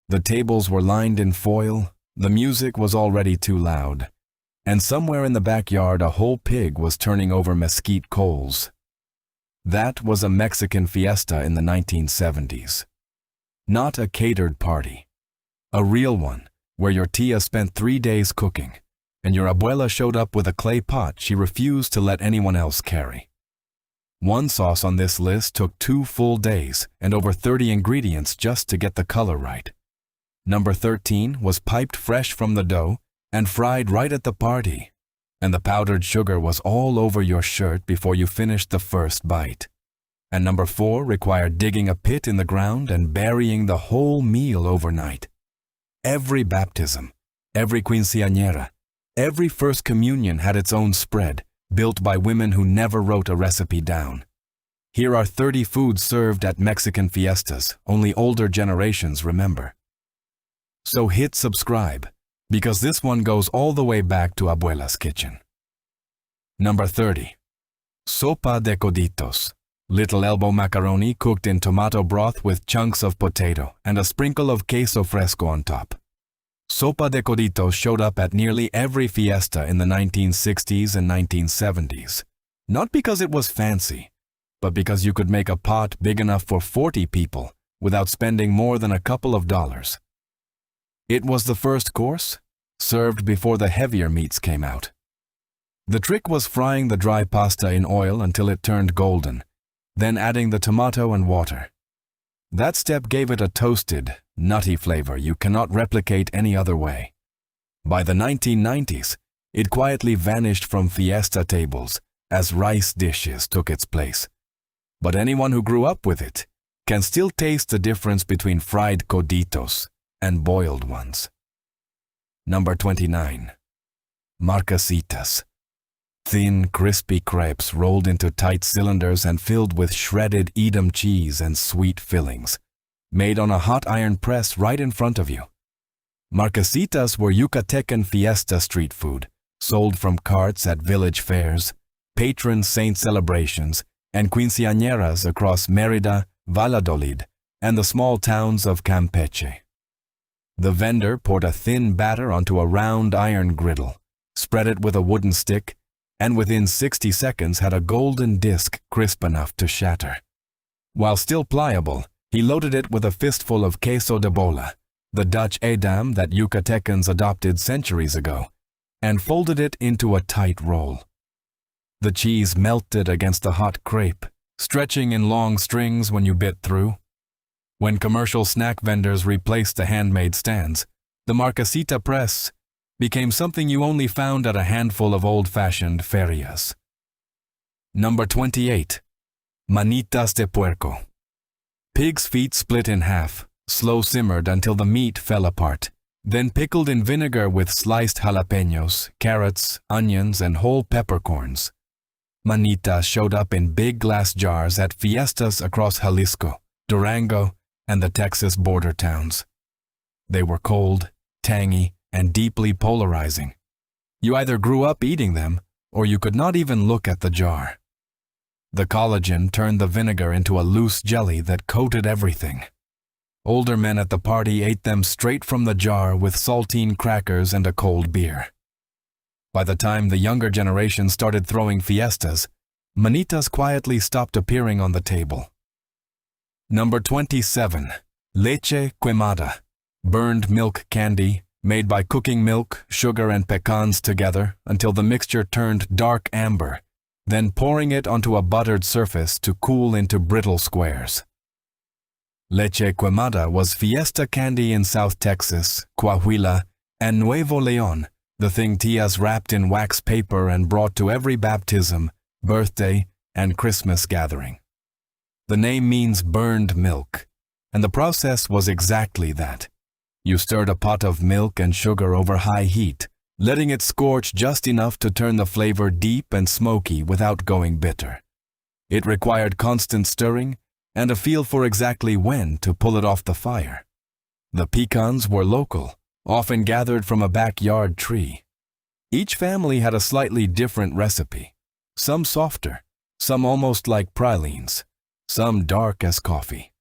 The tables were lined in foil, the music was already too loud, and somewhere in the backyard a whole pig was turning over mesquite coals. That was a Mexican fiesta in the 1970s. Not a catered party. A real one, where your tia spent 3 days cooking, and your abuela showed up with a clay pot she refused to let anyone else carry. One sauce on this list took 2 full days and over 30 ingredients just to get the color right. Number 13 was piped fresh from the dough and fried right at the party, and the powdered sugar was all over your shirt before you finished the first bite. And number 4 required digging a pit in the ground and burying the whole meal overnight. Every baptism, every quinceañera, every first communion had its own spread, built by women who never wrote a recipe down. Here are 30 foods served at Mexican fiestas only older generations remember. So hit subscribe, because this one goes all the way back to Abuela's kitchen. Number 30. Sopa de coditos. Little elbow macaroni cooked in tomato broth with chunks of potato and a sprinkle of queso fresco on top. Sopa de coditos showed up at nearly every fiesta in the 1960s and 1970s. Not because it was fancy, but because you could make a pot big enough for 40 people without spending more than a couple of dollars. It was the first course, served before the heavier meats came out. The trick was frying the dry pasta in oil until it turned golden, then adding the tomato and water. That step gave it a toasted, nutty flavor you cannot replicate any other way. By the 1990s, it quietly vanished from fiesta tables as rice dishes took its place. But anyone who grew up with it can still taste the difference between fried coditos and boiled ones. Number 29. Marquesitas. Thin, crispy crepes rolled into tight cylinders and filled with shredded Edam cheese and sweet fillings, made on a hot iron press right in front of you. Marquesitas were Yucatecan fiesta street food, sold from carts at village fairs, patron saint celebrations, and quinceañeras across Mérida, Valladolid, and the small towns of Campeche. The vendor poured a thin batter onto a round iron griddle, spread it with a wooden stick, and within 60 seconds had a golden disc crisp enough to shatter. While still pliable, he loaded it with a fistful of queso de bola, the Dutch Edam that Yucatecans adopted centuries ago, and folded it into a tight roll. The cheese melted against the hot crepe, stretching in long strings when you bit through. When commercial snack vendors replaced the handmade stands, the Marquesita press became something you only found at a handful of old-fashioned ferias. Number 28. Manitas de puerco. Pig's feet split in half, slow-simmered until the meat fell apart, then pickled in vinegar with sliced jalapenos, carrots, onions, and whole peppercorns. Manitas showed up in big glass jars at fiestas across Jalisco, Durango, and the Texas border towns. They were cold, tangy, and deeply polarizing. You either grew up eating them, or you could not even look at the jar. The collagen turned the vinegar into a loose jelly that coated everything. Older men at the party ate them straight from the jar with saltine crackers and a cold beer. By the time the younger generation started throwing fiestas, manitas quietly stopped appearing on the table. Number 27. Leche quemada. Burned milk candy, made by cooking milk, sugar, and pecans together until the mixture turned dark amber, then pouring it onto a buttered surface to cool into brittle squares. Leche quemada was fiesta candy in South Texas, Coahuila, and Nuevo León, the thing tias wrapped in wax paper and brought to every baptism, birthday, and Christmas gathering. The name means burned milk, and the process was exactly that. You stirred a pot of milk and sugar over high heat, letting it scorch just enough to turn the flavor deep and smoky without going bitter. It required constant stirring and a feel for exactly when to pull it off the fire. The pecans were local, often gathered from a backyard tree. Each family had a slightly different recipe, some softer, some almost like pralines, some dark as coffee.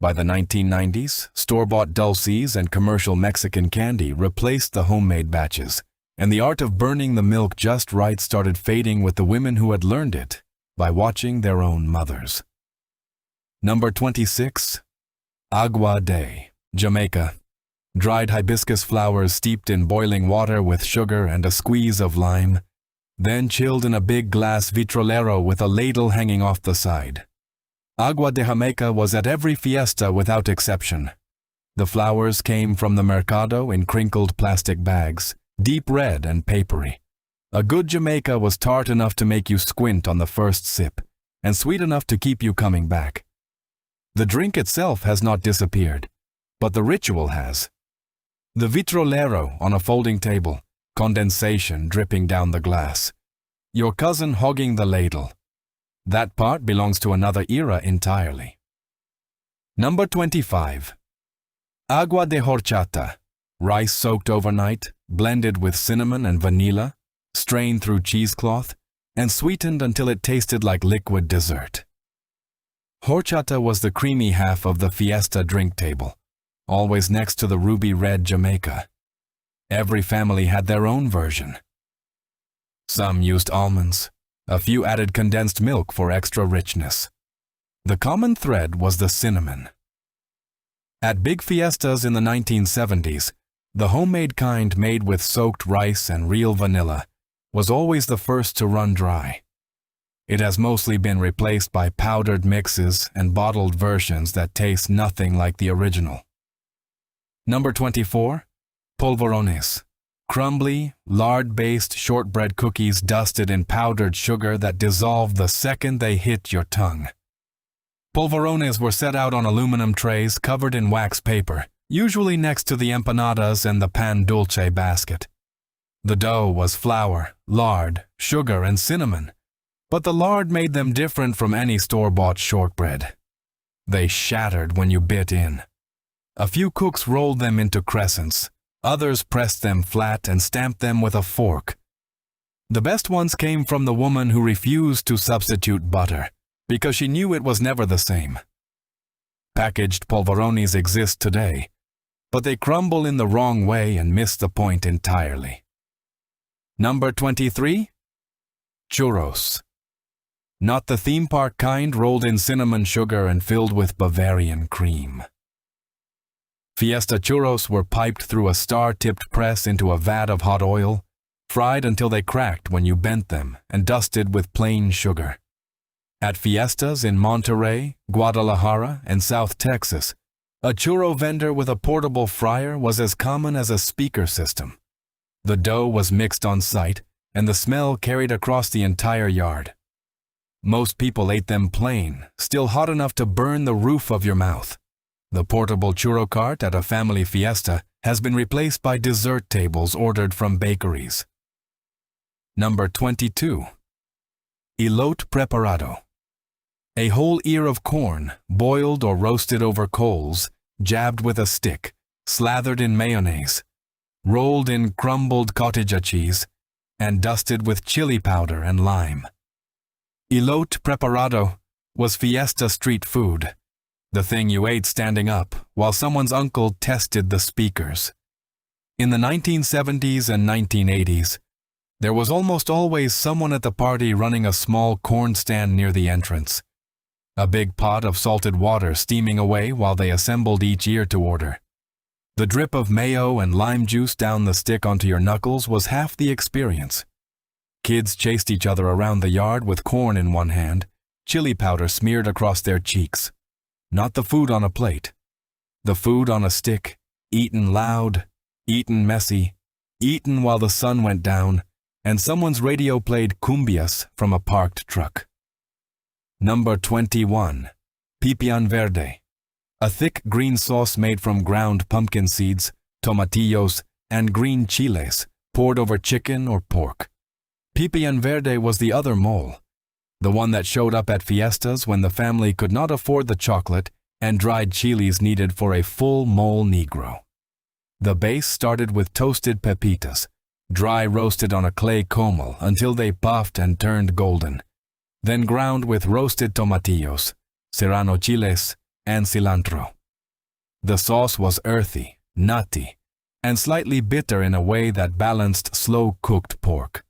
By the 1990s, store-bought dulces and commercial Mexican candy replaced the homemade batches, and the art of burning the milk just right started fading with the women who had learned it by watching their own mothers. Number 26. Agua de Jamaica. Dried hibiscus flowers steeped in boiling water with sugar and a squeeze of lime, then chilled in a big glass vitrolero with a ladle hanging off the side. Agua de Jamaica was at every fiesta without exception. The flowers came from the mercado in crinkled plastic bags, deep red and papery. A good Jamaica was tart enough to make you squint on the first sip, and sweet enough to keep you coming back. The drink itself has not disappeared, but the ritual has. The vitrolero on a folding table, condensation dripping down the glass. Your cousin hogging the ladle. That part belongs to another era entirely. Number 25. Agua de horchata. Rice soaked overnight, blended with cinnamon and vanilla, strained through cheesecloth, and sweetened until it tasted like liquid dessert. Horchata was the creamy half of the fiesta drink table, always next to the ruby red Jamaica. Every family had their own version. Some used almonds. A few added condensed milk for extra richness. The common thread was the cinnamon. At big fiestas in the 1970s, the homemade kind made with soaked rice and real vanilla was always the first to run dry. It has mostly been replaced by powdered mixes and bottled versions that taste nothing like the original. Number 24. Polvorones. Crumbly, lard-based shortbread cookies dusted in powdered sugar that dissolved the second they hit your tongue. Polvorones were set out on aluminum trays covered in wax paper, usually next to the empanadas and the pan dulce basket. The dough was flour, lard, sugar, and cinnamon, but the lard made them different from any store-bought shortbread. They shattered when you bit in. A few cooks rolled them into crescents. Others pressed them flat and stamped them with a fork. The best ones came from the woman who refused to substitute butter, because she knew it was never the same. Packaged polvorones exist today, but they crumble in the wrong way and miss the point entirely. Number 23. Churros. Not the theme park kind rolled in cinnamon sugar and filled with Bavarian cream. Fiesta churros were piped through a star-tipped press into a vat of hot oil, fried until they cracked when you bent them, and dusted with plain sugar. At fiestas in Monterrey, Guadalajara, and South Texas, a churro vendor with a portable fryer was as common as a speaker system. The dough was mixed on site, and the smell carried across the entire yard. Most people ate them plain, still hot enough to burn the roof of your mouth. The portable churro cart at a family fiesta has been replaced by dessert tables ordered from bakeries. Number 22. Elote preparado. A whole ear of corn, boiled or roasted over coals, jabbed with a stick, slathered in mayonnaise, rolled in crumbled cottage cheese, and dusted with chili powder and lime. Elote preparado was fiesta street food. The thing you ate standing up while someone's uncle tested the speakers. In the 1970s and 1980s, there was almost always someone at the party running a small corn stand near the entrance. A big pot of salted water steaming away while they assembled each ear to order. The drip of mayo and lime juice down the stick onto your knuckles was half the experience. Kids chased each other around the yard with corn in one hand, chili powder smeared across their cheeks. Not the food on a plate. The food on a stick, eaten loud, eaten messy, eaten while the sun went down, and someone's radio played cumbias from a parked truck. Number 21. Pipian verde. A thick green sauce made from ground pumpkin seeds, tomatillos, and green chiles, poured over chicken or pork. Pipian verde was the other mole. The one that showed up at fiestas when the family could not afford the chocolate and dried chilies needed for a full mole negro. The base started with toasted pepitas, dry roasted on a clay comal until they puffed and turned golden, then ground with roasted tomatillos, serrano chiles, and cilantro. The sauce was earthy, nutty, and slightly bitter in a way that balanced slow-cooked pork.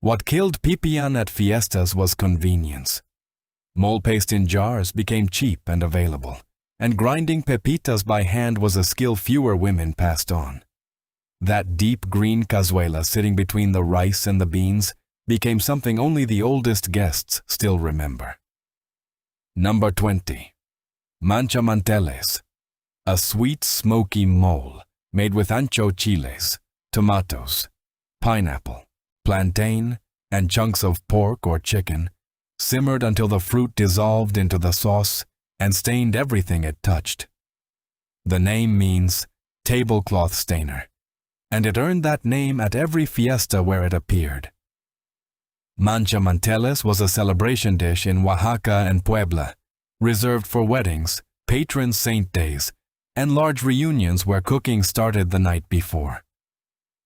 What killed Pipian at fiestas was convenience. Mole paste in jars became cheap and available, and grinding pepitas by hand was a skill fewer women passed on. That deep green cazuela sitting between the rice and the beans became something only the oldest guests still remember. Number 20. Manchamanteles, a sweet smoky mole made with ancho chiles, tomatoes, pineapple, plantain, and chunks of pork or chicken, simmered until the fruit dissolved into the sauce and stained everything it touched. The name means tablecloth stainer, and it earned that name at every fiesta where it appeared. Manchamanteles was a celebration dish in Oaxaca and Puebla, reserved for weddings, patron saint days, and large reunions where cooking started the night before.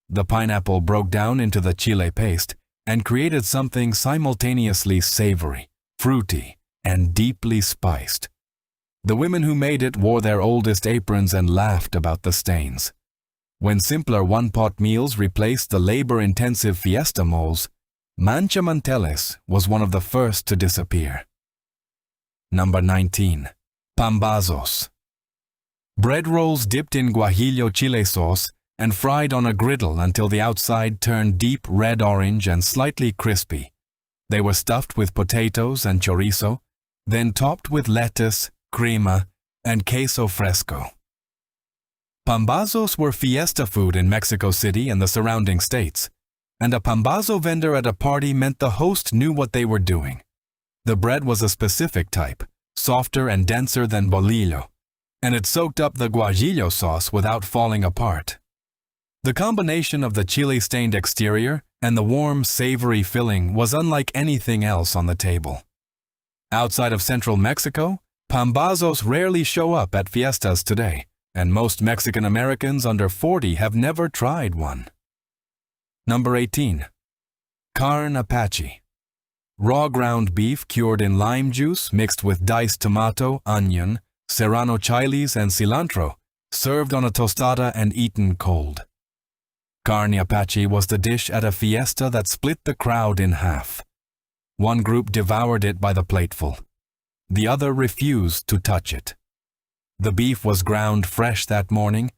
The pineapple broke down into the chile paste and created something simultaneously savory, fruity, and deeply spiced. The women who made it wore their oldest aprons and laughed about the stains. When simpler one-pot meals replaced the labor-intensive fiesta moles, Manchamanteles was one of the first to disappear. Number 19. Pambazos. Bread rolls dipped in guajillo chile sauce and fried on a griddle until the outside turned deep red-orange and slightly crispy. They were stuffed with potatoes and chorizo, then topped with lettuce, crema, and queso fresco. Pambazos were fiesta food in Mexico City and the surrounding states, and a pambazo vendor at a party meant the host knew what they were doing. The bread was a specific type, softer and denser than bolillo, and it soaked up the guajillo sauce without falling apart. The combination of the chili-stained exterior and the warm, savory filling was unlike anything else on the table. Outside of central Mexico, pambazos rarely show up at fiestas today, and most Mexican Americans under 40 have never tried one. Number 18. Carne apache. Raw ground beef cured in lime juice mixed with diced tomato, onion, serrano chiles, and cilantro, served on a tostada and eaten cold. Carne apache was the dish at a fiesta that split the crowd in half. One group devoured it by the plateful. The other refused to touch it. The beef was ground fresh that morning,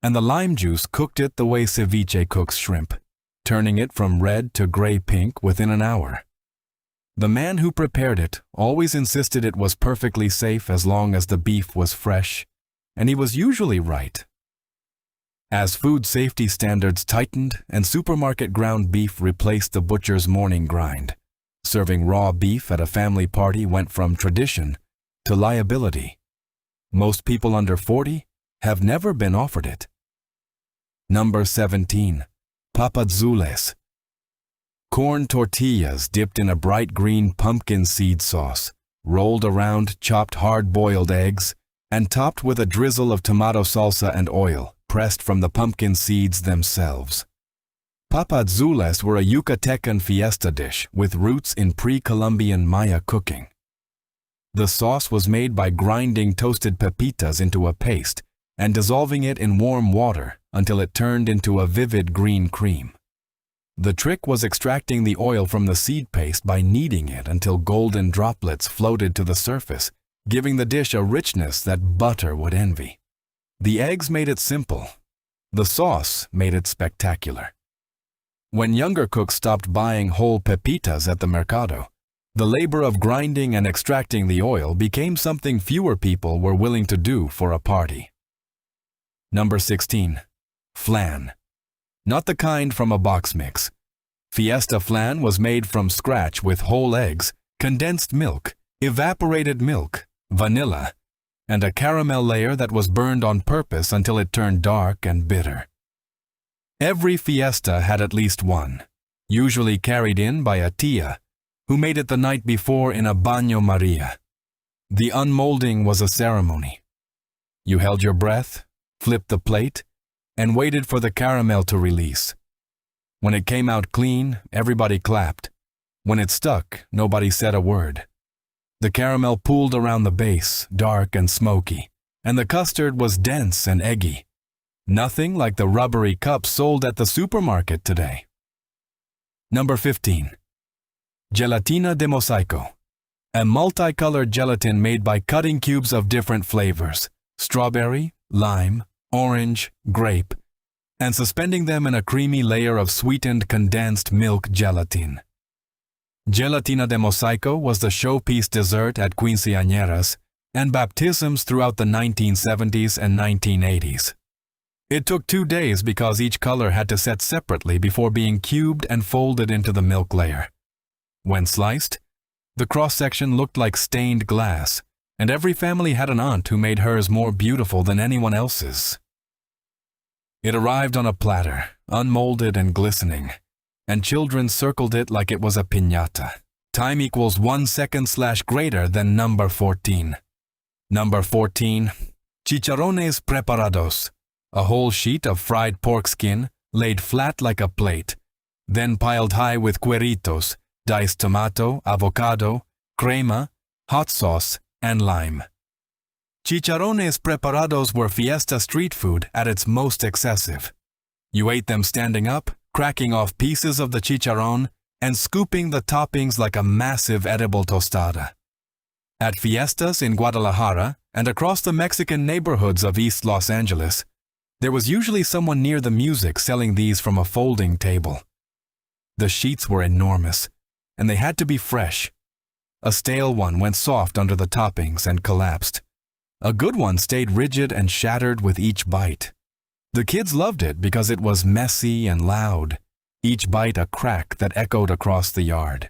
and the lime juice cooked it the way ceviche cooks shrimp, turning it from red to gray-pink within an hour. The man who prepared it always insisted it was perfectly safe as long as the beef was fresh, and he was usually right. As food safety standards tightened and supermarket ground beef replaced the butcher's morning grind, serving raw beef at a family party went from tradition to liability. Most people under 40 have never been offered it. Number 17. Papazules. Corn tortillas dipped in a bright green pumpkin seed sauce, rolled around chopped hard-boiled eggs, and topped with a drizzle of tomato salsa and oil, pressed from the pumpkin seeds themselves. Papazules were a Yucatecan fiesta dish with roots in pre-Columbian Maya cooking. The sauce was made by grinding toasted pepitas into a paste and dissolving it in warm water until it turned into a vivid green cream. The trick was extracting the oil from the seed paste by kneading it until golden droplets floated to the surface, giving the dish a richness that butter would envy. The eggs made it simple. The sauce made it spectacular. When younger cooks stopped buying whole pepitas at the mercado, the labor of grinding and extracting the oil became something fewer people were willing to do for a party. Number 16. Flan. Not the kind from a box mix. Fiesta flan was made from scratch with whole eggs, condensed milk, evaporated milk, vanilla, and a caramel layer that was burned on purpose until it turned dark and bitter. Every fiesta had at least one, usually carried in by a tia, who made it the night before in a baño Maria. The unmolding was a ceremony. You held your breath, flipped the plate, and waited for the caramel to release. When it came out clean, everybody clapped. When it stuck, nobody said a word. The caramel pooled around the base, dark and smoky, and the custard was dense and eggy. Nothing like the rubbery cups sold at the supermarket today. Number 15. Gelatina de mosaico. A multicolored gelatin made by cutting cubes of different flavors, strawberry, lime, orange, grape, and suspending them in a creamy layer of sweetened condensed milk gelatin. Gelatina de mosaico was the showpiece dessert at quinceañeras and baptisms throughout the 1970s and 1980s. It took 2 days because each color had to set separately before being cubed and folded into the milk layer. When sliced, the cross-section looked like stained glass, and every family had an aunt who made hers more beautiful than anyone else's. It arrived on a platter, unmolded and glistening, and children circled it like it was a piñata. Time equals 1 second / greater than number 14. Number 14. Chicharrones preparados. A whole sheet of fried pork skin laid flat like a plate, then piled high with cueritos, diced tomato, avocado, crema, hot sauce, and lime. Chicharrones preparados were fiesta street food at its most excessive. You ate them standing up, cracking off pieces of the chicharrón, and scooping the toppings like a massive edible tostada. At fiestas in Guadalajara and across the Mexican neighborhoods of East Los Angeles, there was usually someone near the music selling these from a folding table. The sheets were enormous, and they had to be fresh. A stale one went soft under the toppings and collapsed. A good one stayed rigid and shattered with each bite. The kids loved it because it was messy and loud, each bite a crack that echoed across the yard.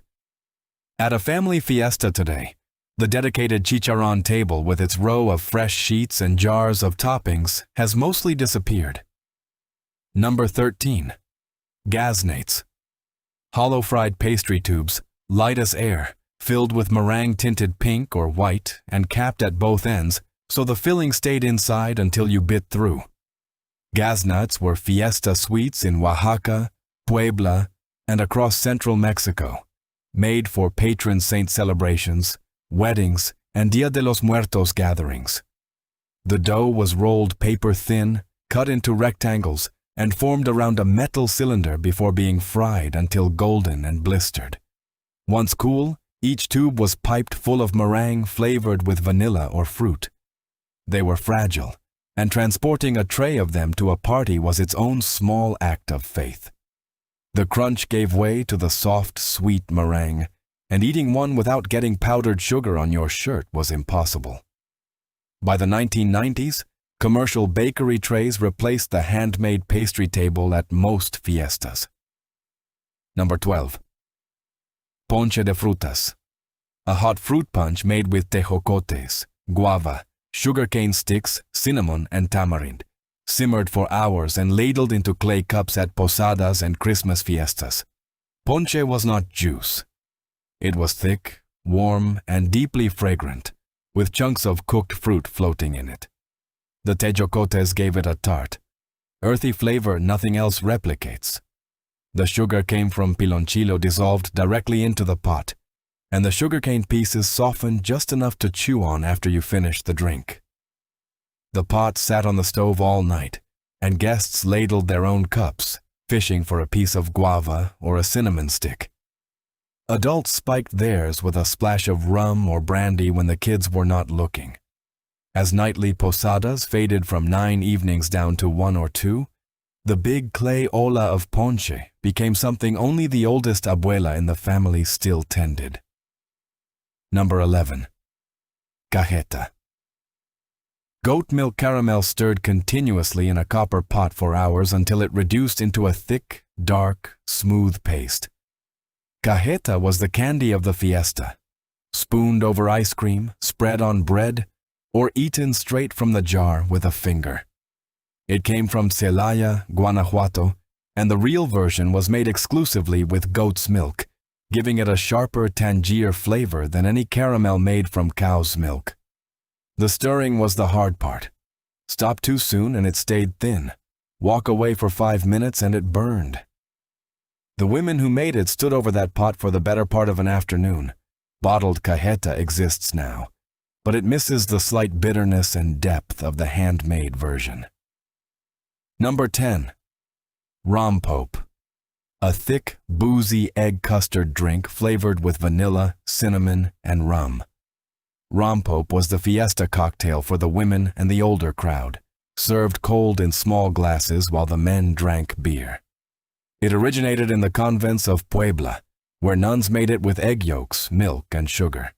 At a family fiesta today, the dedicated chicharrón table with its row of fresh sheets and jars of toppings has mostly disappeared. Number 13. Gaznates. Hollow fried pastry tubes, light as air, filled with meringue-tinted pink or white and capped at both ends so the filling stayed inside until you bit through. Gaznates were fiesta sweets in Oaxaca, Puebla, and across central Mexico, made for patron saint celebrations, weddings, and Dia de los Muertos gatherings. The dough was rolled paper thin, cut into rectangles, and formed around a metal cylinder before being fried until golden and blistered. Once cool, each tube was piped full of meringue flavored with vanilla or fruit. They were fragile, and transporting a tray of them to a party was its own small act of faith. The crunch gave way to the soft, sweet meringue, and eating one without getting powdered sugar on your shirt was impossible. By the 1990s, commercial bakery trays replaced the handmade pastry table at most fiestas. Number 12. Ponche de frutas. A hot fruit punch made with tejocotes, guava, sugarcane sticks, cinnamon, and tamarind, simmered for hours and ladled into clay cups at posadas and Christmas fiestas. Ponche was not juice. It was thick, warm, and deeply fragrant, with chunks of cooked fruit floating in it. The tejocotes gave it a tart, earthy flavor nothing else replicates. The sugar came from piloncillo dissolved directly into the pot, and the sugarcane pieces softened just enough to chew on after you finished the drink. The pot sat on the stove all night, and guests ladled their own cups, fishing for a piece of guava or a cinnamon stick. Adults spiked theirs with a splash of rum or brandy when the kids were not looking. As nightly posadas faded from 9 evenings down to 1 or 2, the big clay olla of ponche became something only the oldest abuela in the family still tended. Number 11. Cajeta. Goat milk caramel stirred continuously in a copper pot for hours until it reduced into a thick, dark, smooth paste. Cajeta was the candy of the fiesta, spooned over ice cream, spread on bread, or eaten straight from the jar with a finger. It came from Celaya, Guanajuato, and the real version was made exclusively with goat's milk, giving it a sharper Tangier flavor than any caramel made from cow's milk. The stirring was the hard part. Stop too soon and it stayed thin. Walk away for 5 minutes and it burned. The women who made it stood over that pot for the better part of an afternoon, Bottled cajeta exists now, but it misses the slight bitterness and depth of the handmade version. Number 10. Rompope. A thick, boozy egg custard drink flavored with vanilla, cinnamon, and rum. Rompope was the fiesta cocktail for the women and the older crowd, served cold in small glasses while the men drank beer. It originated in the convents of Puebla, where nuns made it with egg yolks, milk, and sugar.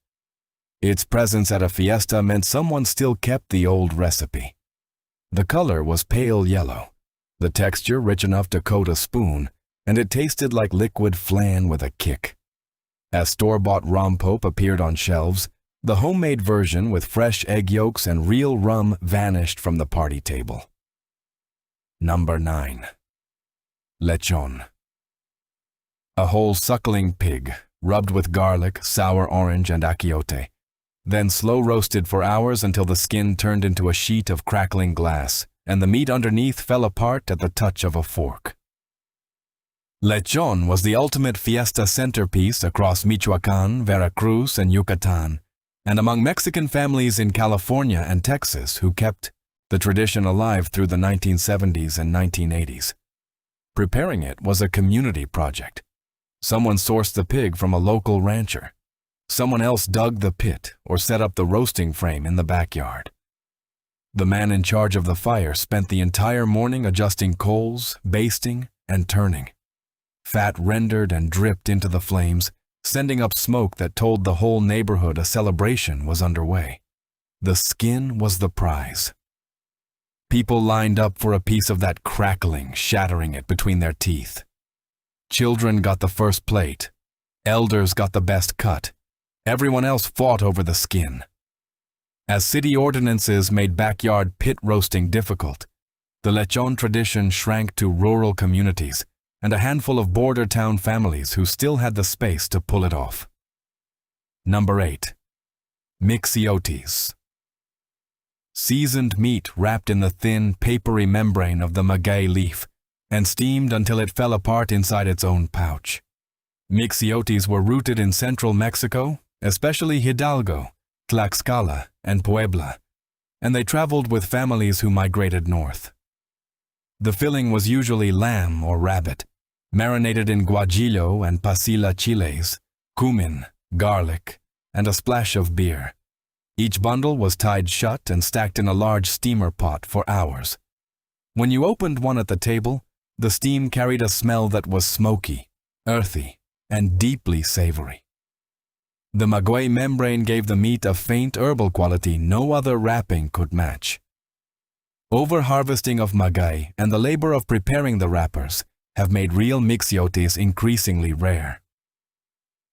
Its presence at a fiesta meant someone still kept the old recipe. The color was pale yellow, the texture rich enough to coat a spoon, and it tasted like liquid flan with a kick. As store-bought Rompope appeared on shelves, the homemade version with fresh egg yolks and real rum vanished from the party table. Number 9. Lechon. A whole suckling pig, rubbed with garlic, sour orange, and achiote, then slow roasted for hours until the skin turned into a sheet of crackling glass, and the meat underneath fell apart at the touch of a fork. Lechon was the ultimate fiesta centerpiece across Michoacán, Veracruz, and Yucatan, and among Mexican families in California and Texas who kept the tradition alive through the 1970s and 1980s. Preparing it was a community project. Someone sourced the pig from a local rancher. Someone else dug the pit or set up the roasting frame in the backyard. The man in charge of the fire spent the entire morning adjusting coals, basting, and turning. Fat rendered and dripped into the flames, sending up smoke that told the whole neighborhood a celebration was underway. The skin was the prize. People lined up for a piece of that crackling, shattering it between their teeth. Children got the first plate. Elders got the best cut. Everyone else fought over the skin. As city ordinances made backyard pit roasting difficult, the lechon tradition shrank to rural communities and a handful of border town families who still had the space to pull it off. Number 8. Mixiotes. Seasoned meat wrapped in the thin, papery membrane of the maguey leaf and steamed until it fell apart inside its own pouch. Mixiotes were rooted in central Mexico, especially Hidalgo, Tlaxcala, and Puebla, and they traveled with families who migrated north. The filling was usually lamb or rabbit, marinated in guajillo and pasilla chiles, cumin, garlic, and a splash of beer. Each bundle was tied shut and stacked in a large steamer pot for hours. When you opened one at the table, the steam carried a smell that was smoky, earthy, and deeply savory. The maguey membrane gave the meat a faint herbal quality no other wrapping could match. Over-harvesting of maguey and the labor of preparing the wrappers have made real mixiotes increasingly rare.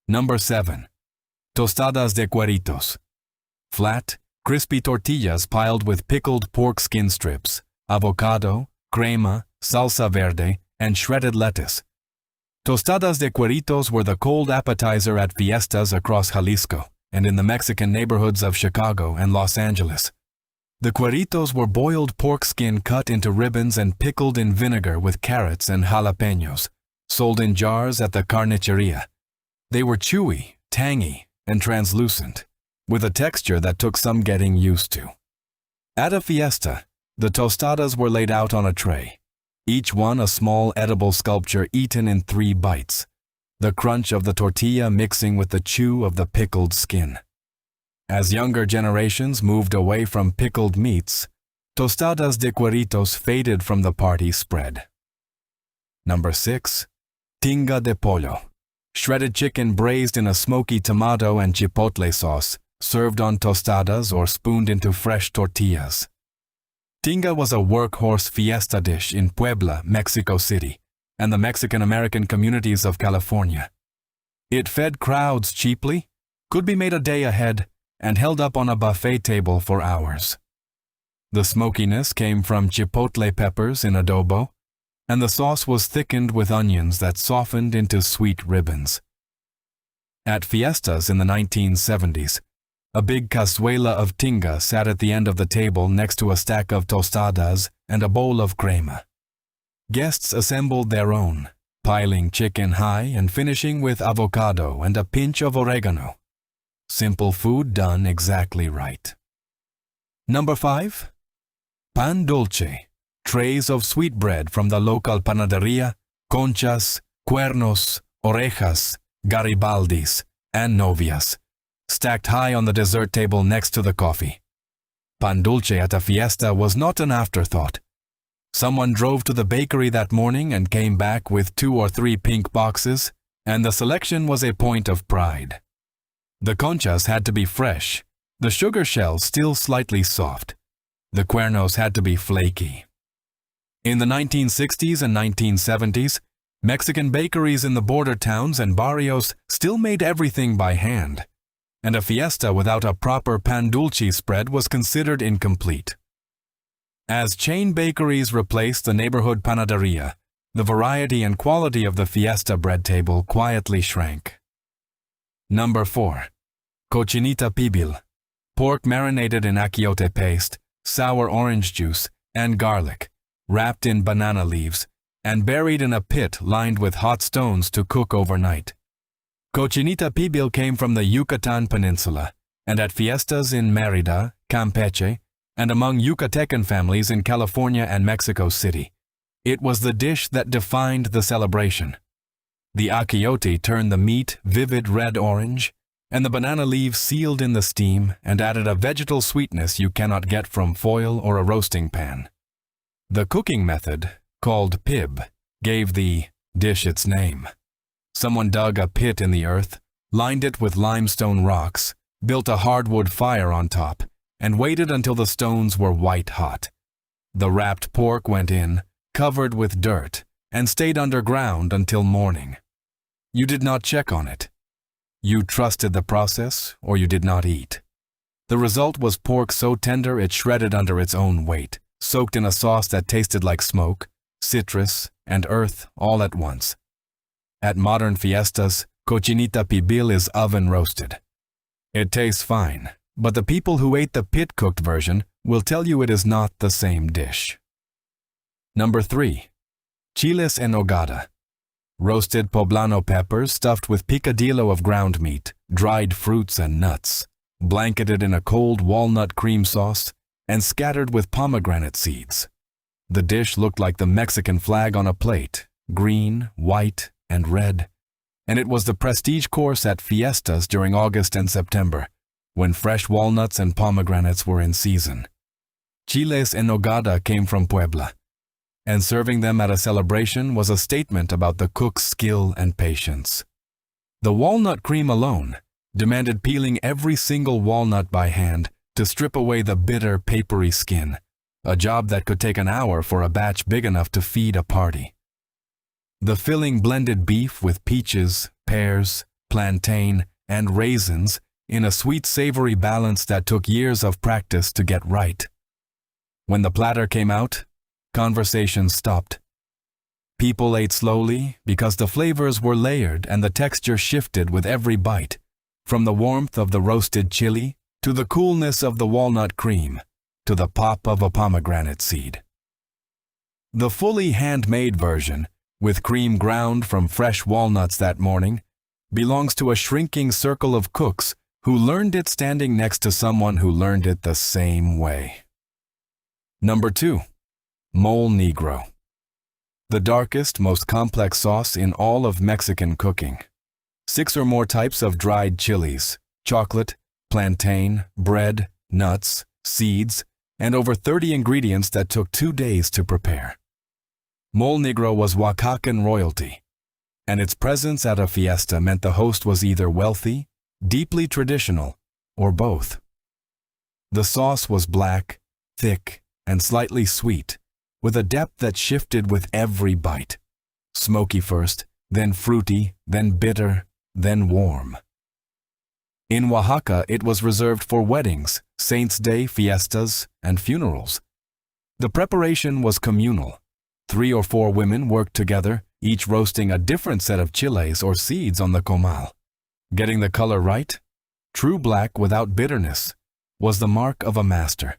Number 7. Tostadas de cueritos. Flat, crispy tortillas piled with pickled pork skin strips, avocado, crema, salsa verde, and shredded lettuce. Tostadas de cueritos were the cold appetizer at fiestas across Jalisco and in the Mexican neighborhoods of Chicago and Los Angeles. The cueritos were boiled pork skin cut into ribbons and pickled in vinegar with carrots and jalapenos, sold in jars at the carniceria. They were chewy, tangy, and translucent, with a texture that took some getting used to. At a fiesta, the tostadas were laid out on a tray, each one a small edible sculpture eaten in 3 bites, the crunch of the tortilla mixing with the chew of the pickled skin. As younger generations moved away from pickled meats, tostadas de cueritos faded from the party spread. Number 6. Tinga de pollo. Shredded chicken braised in a smoky tomato and chipotle sauce, served on tostadas or spooned into fresh tortillas. Tinga was a workhorse fiesta dish in Puebla, Mexico City, and the Mexican-American communities of California. It fed crowds cheaply, could be made a day ahead, and held up on a buffet table for hours. The smokiness came from chipotle peppers in adobo, and the sauce was thickened with onions that softened into sweet ribbons. At fiestas in the 1970s, a big cazuela of tinga sat at the end of the table next to a stack of tostadas and a bowl of crema. Guests assembled their own, piling chicken high and finishing with avocado and a pinch of oregano. Simple food done exactly right. Number 5. Pan dulce. Trays of sweetbread from the local panaderia, conchas, cuernos, orejas, garibaldis, and novias, stacked high on the dessert table next to the coffee. Pan dulce at a fiesta was not an afterthought. Someone drove to the bakery that morning and came back with 2 or 3 pink boxes, and the selection was a point of pride. The conchas had to be fresh, the sugar shells still slightly soft. The cuernos had to be flaky. In the 1960s and 1970s, Mexican bakeries in the border towns and barrios still made everything by hand, and a fiesta without a proper pan dulce spread was considered incomplete. As chain bakeries replaced the neighborhood panaderia, the variety and quality of the fiesta bread table quietly shrank. Number 4. Cochinita pibil. Pork marinated in achiote paste, sour orange juice, and garlic, wrapped in banana leaves, and buried in a pit lined with hot stones to cook overnight. Cochinita pibil came from the Yucatan Peninsula, and at fiestas in Mérida, Campeche, and among Yucatecan families in California and Mexico City, it was the dish that defined the celebration. The achiote turned the meat vivid red-orange, and the banana leaves sealed in the steam and added a vegetal sweetness you cannot get from foil or a roasting pan. The cooking method, called pib, gave the dish its name. Someone dug a pit in the earth, lined it with limestone rocks, built a hardwood fire on top, and waited until the stones were white hot. The wrapped pork went in, covered with dirt, and stayed underground until morning. You did not check on it. You trusted the process, or you did not eat. The result was pork so tender it shredded under its own weight, soaked in a sauce that tasted like smoke, citrus, and earth all at once. At modern fiestas, cochinita pibil is oven roasted. It tastes fine, but the people who ate the pit-cooked version will tell you it is not the same dish. Number 3. Chiles en nogada. Roasted poblano peppers stuffed with picadillo of ground meat, dried fruits and nuts, blanketed in a cold walnut cream sauce, and scattered with pomegranate seeds. The dish looked like the Mexican flag on a plate, green, white, and red, and it was the prestige course at fiestas during August and September, when fresh walnuts and pomegranates were in season. Chiles en nogada came from Puebla, and serving them at a celebration was a statement about the cook's skill and patience. The walnut cream alone demanded peeling every single walnut by hand to strip away the bitter, papery skin, a job that could take an hour for a batch big enough to feed a party. The filling blended beef with peaches, pears, plantain, and raisins in a sweet, savory balance that took years of practice to get right. When the platter came out, conversation stopped. People ate slowly because the flavors were layered and the texture shifted with every bite, from the warmth of the roasted chili to the coolness of the walnut cream to the pop of a pomegranate seed. The fully handmade version, with cream ground from fresh walnuts that morning, belongs to a shrinking circle of cooks who learned it standing next to someone who learned it the same way. Number 2. Mole Negro. The darkest, most complex sauce in all of Mexican cooking. 6 or more types of dried chilies, chocolate, plantain, bread, nuts, seeds, and over 30 ingredients that took 2 days to prepare. Mole Negro was Oaxacan royalty, and its presence at a fiesta meant the host was either wealthy, deeply traditional, or both. The sauce was black, thick, and slightly sweet, with a depth that shifted with every bite. Smoky first, then fruity, then bitter, then warm. In Oaxaca, it was reserved for weddings, Saints' Day fiestas, and funerals. The preparation was communal. 3 or 4 women worked together, each roasting a different set of chiles or seeds on the comal. Getting the color right, true black without bitterness, was the mark of a master.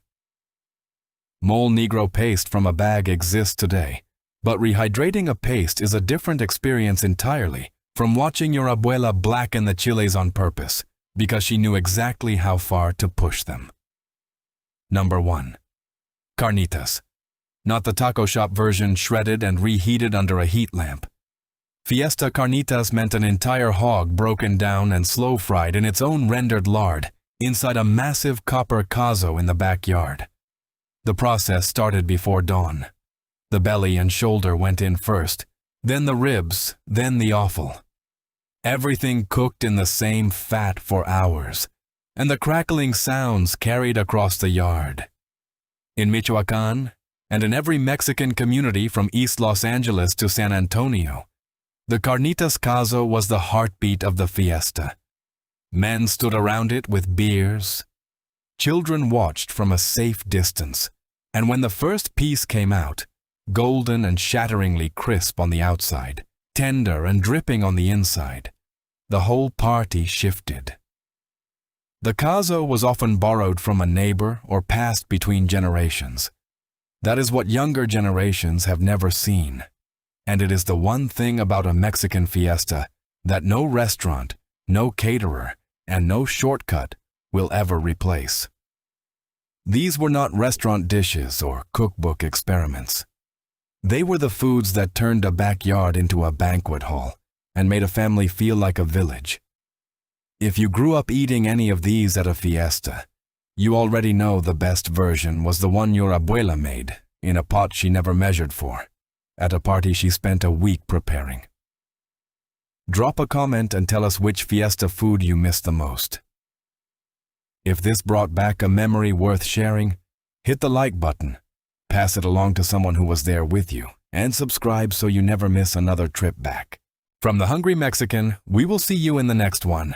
Mole Negro paste from a bag exists today, but rehydrating a paste is a different experience entirely from watching your Abuela blacken the chiles on purpose, because she knew exactly how far to push them. Number 1. Carnitas. Not the taco shop version shredded and reheated under a heat lamp. Fiesta carnitas meant an entire hog broken down and slow-fried in its own rendered lard inside a massive copper cazo in the backyard. The process started before dawn. The belly and shoulder went in first, then the ribs, then the offal. Everything cooked in the same fat for hours, and the crackling sounds carried across the yard. In Michoacán, and in every Mexican community from East Los Angeles to San Antonio, the carnitas cazo was the heartbeat of the fiesta. Men stood around it with beers. Children watched from a safe distance, and when the first piece came out, golden and shatteringly crisp on the outside, tender and dripping on the inside, the whole party shifted. The cazo was often borrowed from a neighbor or passed between generations. That is what younger generations have never seen. And it is the one thing about a Mexican fiesta that no restaurant, no caterer, and no shortcut will ever replace. These were not restaurant dishes or cookbook experiments. They were the foods that turned a backyard into a banquet hall and made a family feel like a village. If you grew up eating any of these at a fiesta, you already know the best version was the one your Abuela made in a pot she never measured for, at a party she spent a week preparing. Drop a comment and tell us which fiesta food you miss the most. If this brought back a memory worth sharing, hit the like button, pass it along to someone who was there with you, and subscribe so you never miss another trip back. From the Hungry Mexican, we will see you in the next one.